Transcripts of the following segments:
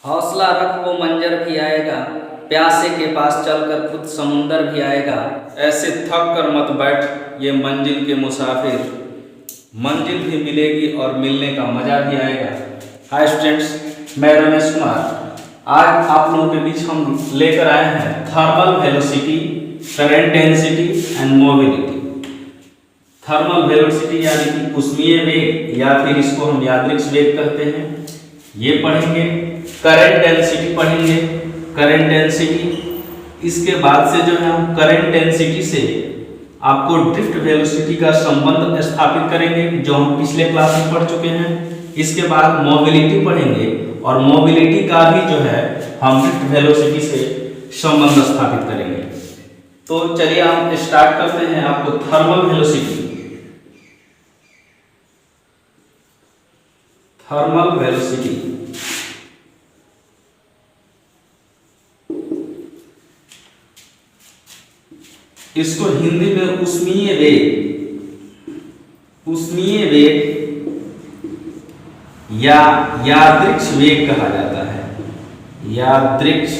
हौसला रख वो मंजर भी आएगा, प्यासे के पास चलकर खुद समुंदर भी आएगा। ऐसे थक कर मत बैठ ये मंजिल के मुसाफिर, मंजिल भी मिलेगी और मिलने का मजा भी आएगा। हाय स्टूडेंट्स, मैं रमेश कुमार। आज आप लोगों के बीच हम लेकर आए हैं thermal velocity, current density and mobility. Thermal velocity यानी कि ऊष्मीय वेग या फिर इसको हम यादृक्ष वेग कहते हैं, ये पढ़ेंगे। करंट डेंसिटी पढ़ेंगे, करंट डेंसिटी। इसके बाद से जो है हम करंट डेंसिटी से आपको ड्रिफ्ट वेलोसिटी का संबंध स्थापित करेंगे, जो हम पिछले क्लास में पढ़ चुके हैं। इसके बाद मोबिलिटी पढ़ेंगे और मोबिलिटी का भी जो है हम ड्रिफ्ट वेलोसिटी से संबंध स्थापित करेंगे। तो चलिए हम स्टार्ट करते हैं। आपको थर्मल वेलोसिटी, थर्मल वेलोसिटी इसको हिंदी में ऊष्मीय वेग, ऊष्मीय वेग या यादृक्ष वेग कहा जाता है। यादृक्ष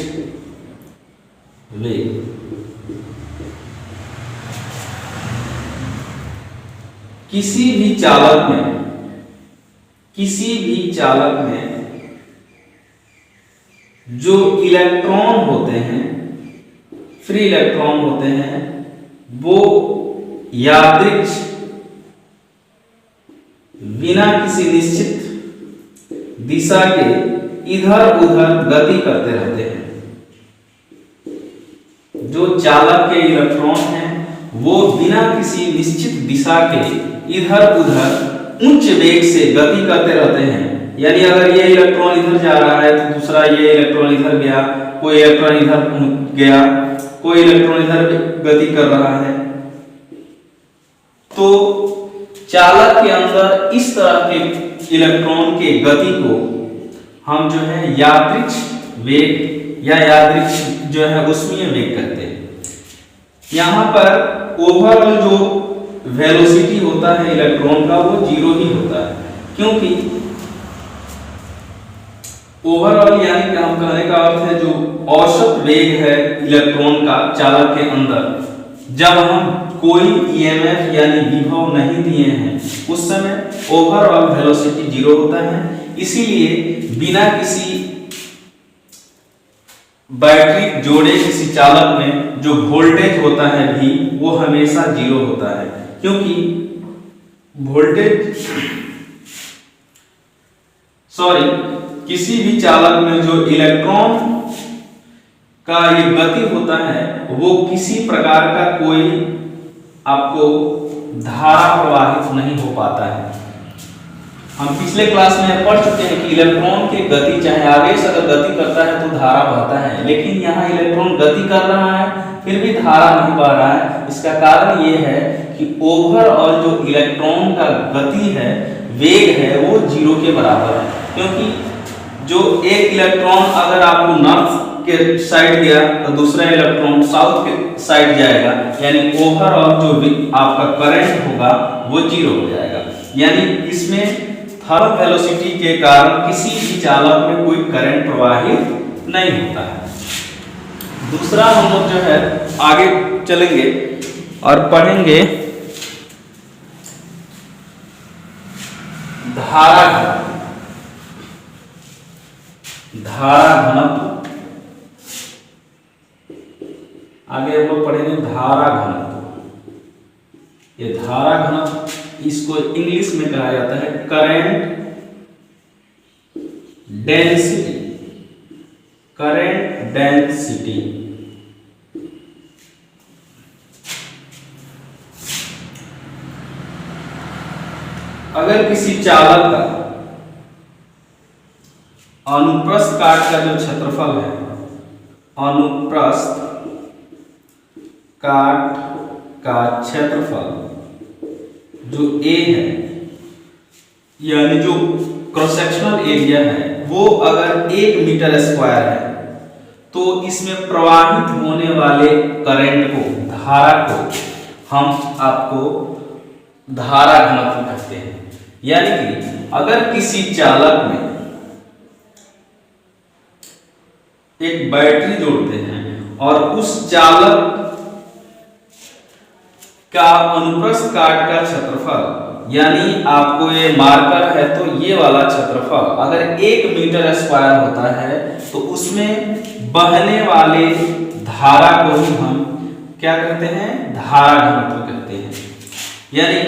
वेग किसी भी चालक में, किसी भी चालक में जो इलेक्ट्रॉन होते हैं, फ्री इलेक्ट्रॉन होते हैं, वो यादृक्ष बिना किसी निश्चित दिशा के इधर उधर गति करते रहते हैं। जो चालक के इलेक्ट्रॉन हैं वो बिना किसी निश्चित दिशा के इधर उधर उच्च वेग से गति करते रहते हैं। यानी अगर ये इलेक्ट्रॉन इधर जा रहा है तो दूसरा ये इलेक्ट्रॉन इधर गया, कोई इलेक्ट्रॉन इधर गया, कोई इलेक्ट्रॉन इधर गति कर रहा है। तो चालक के अंदर इस तरह के इलेक्ट्रॉन के गति को हम जो है यादृक्ष वेग या यादृक्ष जो है ऊष्मीय वेग कहते हैं। यहाँ पर ओवरऑल जो वेलोसिटी होता है इलेक्ट्रॉन का वो जीरो ही होता है, क्योंकि ओवरऑल यानी कि हम कहने का अर्थ है जो औसत वेग है इलेक्ट्रॉन का चालक के अंदर, जब हम कोई ईएमएफ यानी विभव नहीं दिए हैं उस समय ओवरऑल वेलोसिटी जीरो होता है। इसीलिए बिना किसी बैटरी जोड़े किसी चालक में जो वोल्टेज होता है भी वो हमेशा जीरो होता है, क्योंकि वोल्टेज किसी भी चालक में जो इलेक्ट्रॉन का ये गति होता है वो किसी प्रकार का कोई आपको धारा प्रवाहित नहीं हो पाता है। हम पिछले क्लास में पढ़ चुके हैं कि इलेक्ट्रॉन की गति चाहे आगे से अगर गति करता है तो धारा बहता है, लेकिन यहाँ इलेक्ट्रॉन गति कर रहा है फिर भी धारा नहीं बह रहा है। इसका कारण ये है कि ओवरऑल जो इलेक्ट्रॉन का गति है, वेग है, वो जीरो के बराबर है। क्योंकि जो एक इलेक्ट्रॉन अगर आपको नॉर्थ के साइड गया तो दूसरा इलेक्ट्रॉन साउथ के साइड जाएगा, यानी ओवरऑल जो आपका करंट होगा वो जीरो हो जाएगा। यानी इसमें थर्मल वेलोसिटी के कारण किसी भी चालक में कोई करंट प्रवाहित नहीं होता है। दूसरा हम लोग जो है आगे चलेंगे और पढ़ेंगे धारा घनत्व। धारा घनत्व आगे हम लोग पढ़ेंगे धारा घनत्व। ये धारा घनत्व इसको इंग्लिश में कहा जाता है करंट डेंसिटी, करंट डेंसिटी। अगर किसी चालक का अनुप्रस्थ काट का जो क्षेत्रफल है, अनुप्रस्थ काट का क्षेत्रफल जो A है, यानी जो क्रॉस सेक्शनल एरिया है, वो अगर 1 मीटर स्क्वायर है तो इसमें प्रवाहित होने वाले करंट को, धारा को हम आपको धारा घनत्व कहते हैं। यानी कि अगर किसी चालक में एक बैटरी जोड़ते हैं और उस चालक का अनुप्रस्थ काट का क्षेत्रफल, यानी आपको ये मार्कर है तो ये वाला क्षेत्रफल अगर 1 मीटर स्क्वायर होता है तो उसमें बहने वाले धारा को ही हम क्या कहते हैं, धारा घनत्व कहते हैं। यानी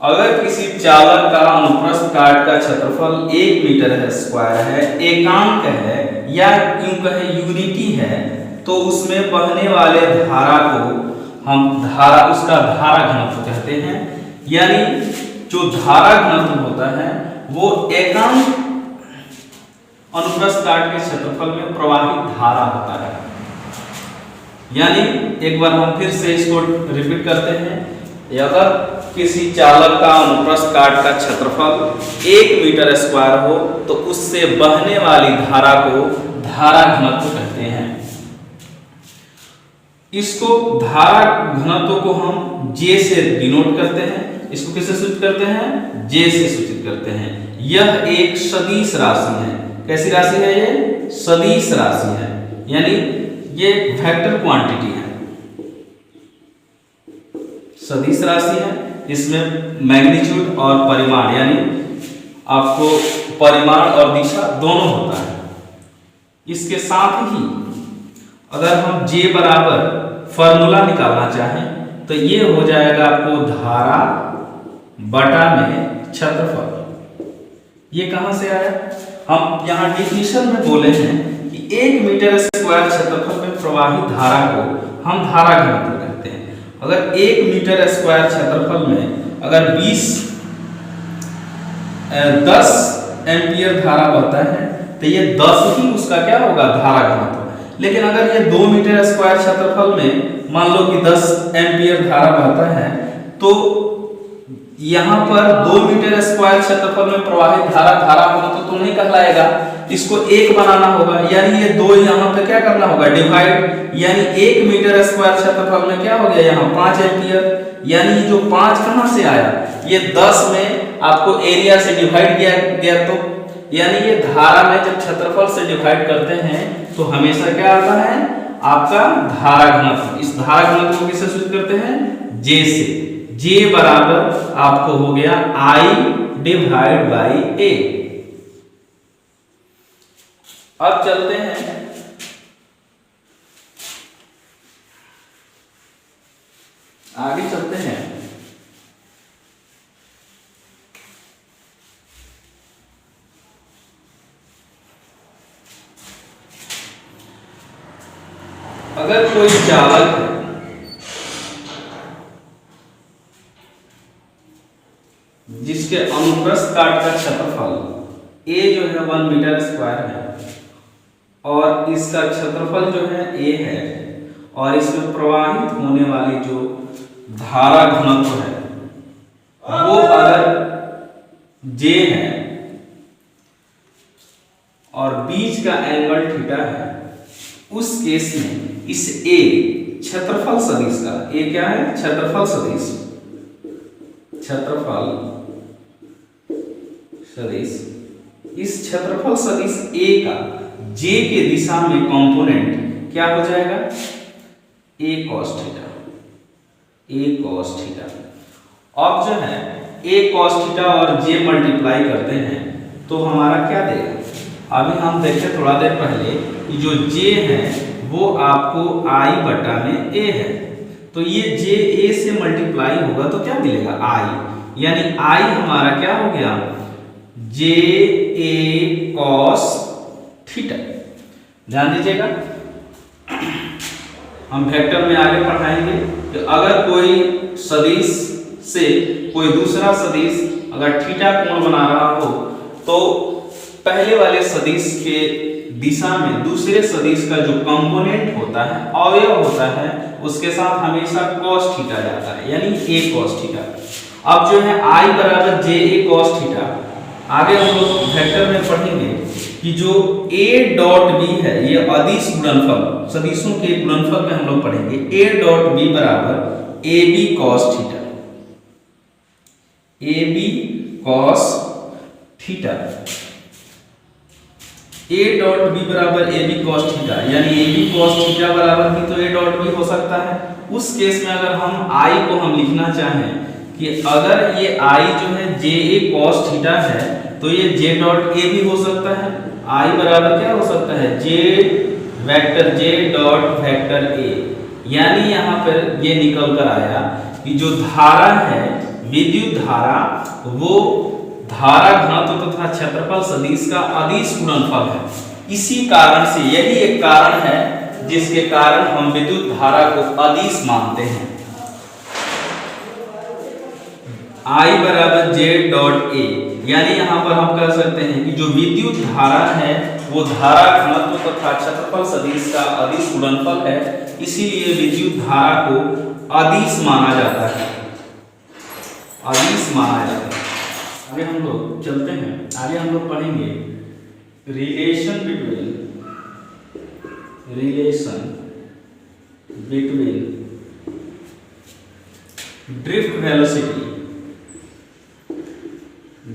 अगर किसी चालक का अनुप्रस्थ काट का क्षेत्रफल 1 मीटर स्क्वायर है, एकांक है या यूं कहे यूनिटी है, तो उसमें बहने वाले धारा को हम उसका धारा घनत्व कहते हैं। यानी जो धारा घनत्व होता है वो एकांक अनुप्रस्थ काट के क्षेत्रफल में प्रवाहित धारा होता है। यानी एक बार हम फिर से इसको रिपीट करते हैं, अगर किसी चालक का अनुप्रस्थ काट का क्षेत्रफल 1 मीटर स्क्वायर हो तो उससे बहने वाली धारा को धारा घनत्व कहते हैं। इसको धारा घनत्व को हम J से डिनोट करते हैं। इसको किससे सूचित करते हैं, J से सूचित करते हैं। यह एक सदिश राशि है। कैसी राशि है ये, सदिश राशि है, यानी ये वेक्टर क्वांटिटी है, सदिश राशि है। इसमें मैग्नीट्यूड और परिमाण, यानी आपको परिमाण और दिशा दोनों होता है। इसके साथ ही अगर हम J बराबर फॉर्मूला निकालना चाहें तो ये हो जाएगा आपको धारा बटा में क्षेत्रफल। ये कहां से आया, हम यहाँ डिफिनेशन में बोले हैं कि 1 मीटर स्क्वायर क्षेत्रफल में प्रवाहित धारा को हम धारा घनत्व कहते हैं। अगर 1 मीटर स्क्वायर क्षेत्रफल में अगर 10 एम्पियर धारा बहता है तो ये 10 ही उसका क्या होगा, धारा घनत्व। लेकिन अगर ये 2 मीटर स्क्वायर क्षेत्रफल में मान लो कि 10 एम्पियर धारा बहता है तो यहाँ पर 2 मीटर स्क्वायर क्षेत्रफल में प्रवाहित धारा घनत्व तो नहीं कहलाएगा, इसको 1 बनाना होगा। यानी ये 2 यहाँ पे क्या करना होगा, डिवाइड, यानी 1 मीटर स्क्वायर क्षेत्रफल में क्या हो गया यहाँ 5 एम्पियर। यानी जो 5 कहां से आया, ये 10 में आपको एरिया से डिवाइड किया गया, तो यानी ये धारा में जब क्षेत्रफल से डिवाइड करते हैं तो हमेशा क्या आता है आपका धारा घनत्व। इस धारा घनत्व को किससे सूचित करते हैं, J से। J बराबर आपको हो गया I डिवाइड बाई A। अब चलते हैं आगे, चलते हैं अगर कोई चालक है जिसके अनुप्रस्थ काट का क्षेत्रफल A जो है 1 मीटर स्क्वायर है और इसका क्षेत्रफल जो है A है और इसमें प्रवाहित होने वाली जो धारा घनत्व है वो अगर J है और बीच का एंगल थीटा है, उस केस में इस A क्षेत्रफल सदिश का, A क्या है, क्षेत्रफल सदिश, क्षेत्रफल सदिश, इस क्षेत्रफल सदिश A का J के दिशा में कंपोनेंट क्या हो जाएगा, A cos theta, A cos theta. अब जो है A cos थीटा और J मल्टीप्लाई करते हैं तो हमारा क्या देगा, अभी हम देखे थोड़ा देर पहले कि जो J है वो आपको I बटा में A है, तो ये J A से मल्टीप्लाई होगा तो क्या मिलेगा I, यानी I हमारा क्या हो गया J A cos थीटा। ध्यान दीजिएगा, हम वेक्टर में आगे पढ़ाएंगे कि अगर कोई सदिश से कोई दूसरा सदिश अगर थीटा कोण बना रहा हो तो पहले वाले सदिश के दिशा में दूसरे सदिश का जो कंपोनेंट होता है, अवयव होता है, उसके साथ हमेशा cos थीटा जाता है, यानी A cos थीटा। अब जो है I बराबर J A cos थीटा, आगे हम लोग वेक्टर में पढ़ेंगे कि जो A डॉट B है ये अदिश गुणनफल, सदिशों के गुणनफल में हम लोग पढ़ेंगे A डॉट B बराबर AB cos theta, AB cos theta. A dot B बराबर ए बी कॉस थीटा, यानी ए बी कॉस थीटा बराबर भी तो ए डॉट बी हो सकता है। उस केस में अगर हम आई को हम लिखना चाहें कि अगर ये आई जो है जे ए कॉस थीटा है तो ये जे डॉट ए भी हो सकता है। आई बराबर क्या हो सकता है, J vector J dot vector A, यानी यहाँ पर ये निकल कर आया कि जो धारा है विद्युत धारा वो धारा घनत्व तथा क्षेत्रफल सदिश का अदिश गुणनफल है। इसी कारण से यही एक कारण है जिसके कारण हम विद्युत धारा को अदिश मानते हैं। I बराबर जे डॉट ए, यानी यहाँ पर हम कह सकते हैं कि जो विद्युत धारा है वो धारा घनत्व तथा क्षेत्रफल सदिश का अदिश गुणनफल है, इसीलिए विद्युत धारा को अदिश माना जाता है, अदिश माना जाता है। आगे हम लोग चलते हैं, आगे हम लोग पढ़ेंगे relation between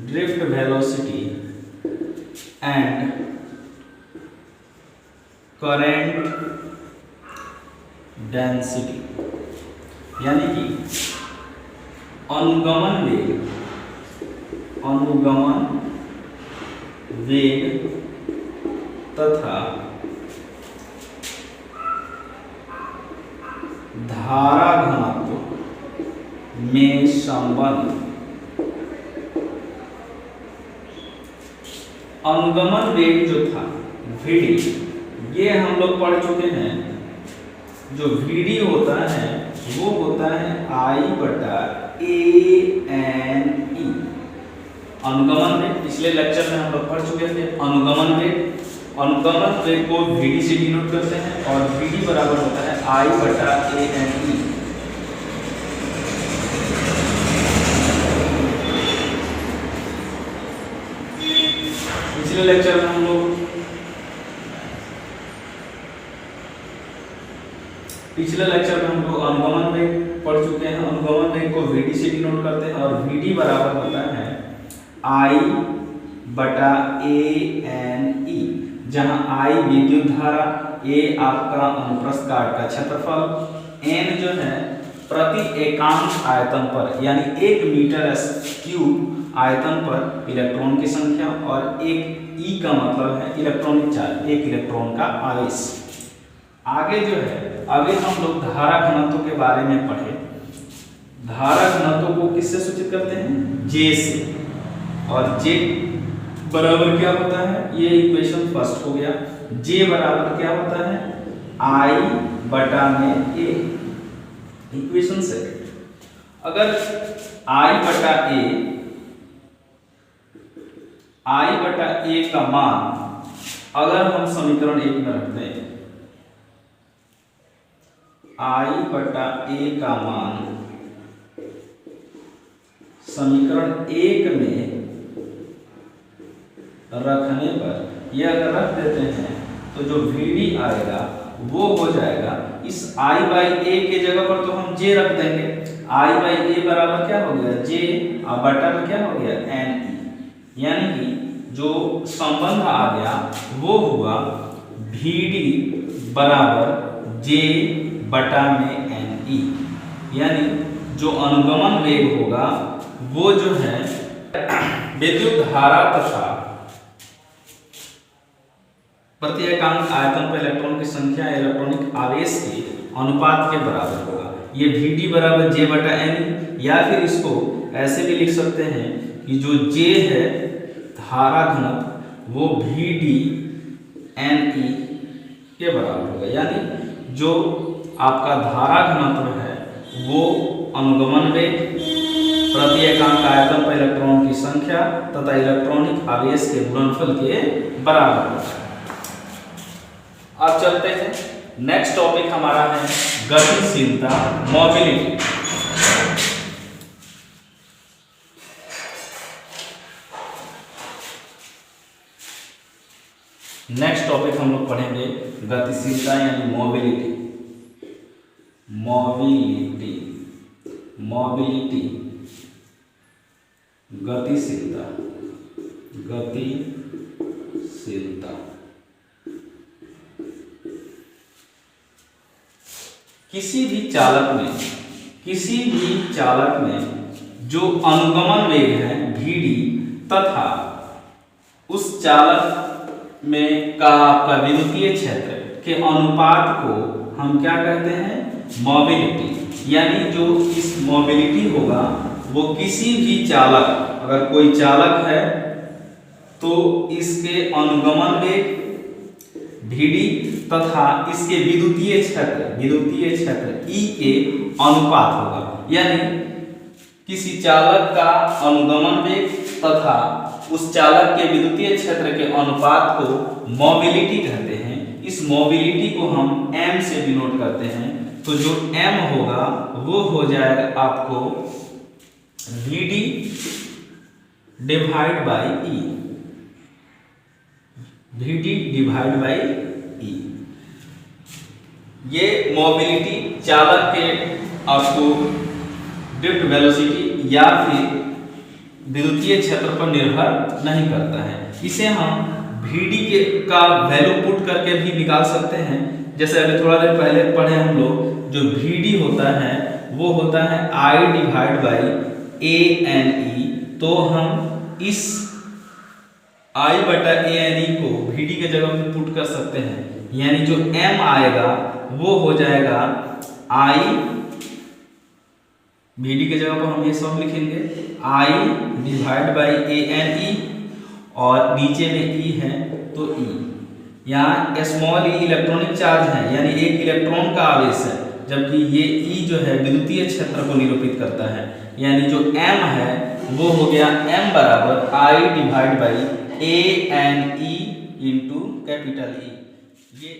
drift velocity and current density, यानी कि अनुगमन वेग तथा धारा घनत्व में संबंध। अनुगमन वेग जो था Vd, ये हम लोग पढ़ चुके हैं। जो Vd होता है वो होता है I बटा ANE, अनुगमन वेग। पिछले लेक्चर में हम लोग पढ़ चुके थे अनुगमन वेग को Vd से डिनोट करते हैं और Vd बराबर होता है I बटा ANE। पिछले लेक्चर में हम लोग अनुगमन वेग पढ़ चुके हैं। अनुगमन वेग को Vd से डिनोट करते हैं और Vd बराबर होता है I बटा ANE, जहां I विद्युत धारा, A आपका अनुप्रस्थ काट का क्षेत्रफल, N जो है प्रति एकांक आयतन पर यानी 1 मीटर क्यूब आयतन पर इलेक्ट्रॉन की संख्या, और एक E का मतलब है इलेक्ट्रॉनिक चार्ज, एक इलेक्ट्रॉन का आवेश। आगे जो है अभी हम लोग धारा घनत्व के बारे में पढ़े। धारा घनत्व को किससे सूचित करते हैं, J से, और J बराबर क्या होता है, ये इक्वेशन फर्स्ट हो गया। J बराबर क्या होता है, I बटा में A, इक्वेशन सेकंड। अगर I बटा A का मान अगर हम समीकरण 1 में रखते हैं, I बटा A का मान समीकरण 1 में रखने पर यह अगर रख देते हैं तो जो Vd आएगा वो हो जाएगा, इस I बाई A के जगह पर तो हम J रख देंगे। I बाई A बराबर क्या हो गया, J, और बटा में क्या हो गया, NE, यानी कि जो संबंध आ गया वो हुआ Vd बराबर J बटा में NE, यानी जो अनुगमन वेग होगा वो जो है विद्युत धारा तथा प्रति एकांक आयतन पर इलेक्ट्रॉन की संख्या इलेक्ट्रॉनिक आवेश के अनुपात के बराबर होगा। ये Vd बराबर J बटा NE, या फिर इसको ऐसे भी लिख सकते हैं कि जो J है धारा घनत्व वो Vd NE के बराबर होगा, यानी जो आपका धारा घनत्व है वो अनुगमन वेग प्रति एकांक आयतन पर इलेक्ट्रॉन की संख्या तथा इलेक्ट्रॉनिक आवेश के गुणनफल के बराबर होता है। अब चलते हैं, नेक्स्ट टॉपिक हमारा है गतिशीलता, मोबिलिटी। नेक्स्ट टॉपिक हम लोग पढ़ेंगे गतिशीलता यानी मोबिलिटी। मोबिलिटी गतिशीलता। किसी भी चालक में जो अनुगमन वेग है Vd तथा उस चालक में का आपका विद्युतीय क्षेत्र के अनुपात को हम क्या कहते हैं, मोबिलिटी। यानी जो इस मोबिलिटी होगा वो किसी भी चालक, अगर कोई चालक है तो इसके अनुगमन वेग Vd तथा इसके विद्युतीय क्षेत्र E के अनुपात होगा। यानी किसी चालक का अनुगमन वेग तथा उस चालक के विद्युतीय क्षेत्र के अनुपात को मोबिलिटी कहते हैं। इस मोबिलिटी को हम m से डिनोट करते हैं, तो जो m होगा वो हो जाएगा आपको Vd divide by E, Vd divide by E। ये मोबिलिटी चालक के आपको ड्रिफ्ट वेलोसिटी या फिर विद्युतीय क्षेत्र पर निर्भर नहीं करता है। इसे हम Vd का वैल्यू पुट करके भी निकाल सकते हैं। जैसे अभी थोड़ा देर पहले पढ़े हम लोग, जो Vd होता है वो होता है I डिवाइड बाई ANE। तो हम इस I बटा ANE को Vd के जगह में पुट कर सकते हैं। यानी जो m आएगा वो हो जाएगा I, Vd के जगह पर हम ये सब लिखेंगे I डिवाइड बाई ANE और नीचे में E है तो E। यहाँ स्मॉल e इलेक्ट्रॉनिक चार्ज है, यानी एक इलेक्ट्रॉन का आवेश है, जबकि ये E जो है विद्युतीय क्षेत्र को निरूपित करता है। यानी जो m है वो हो गया m बराबर I divide by ANE into capital E। ये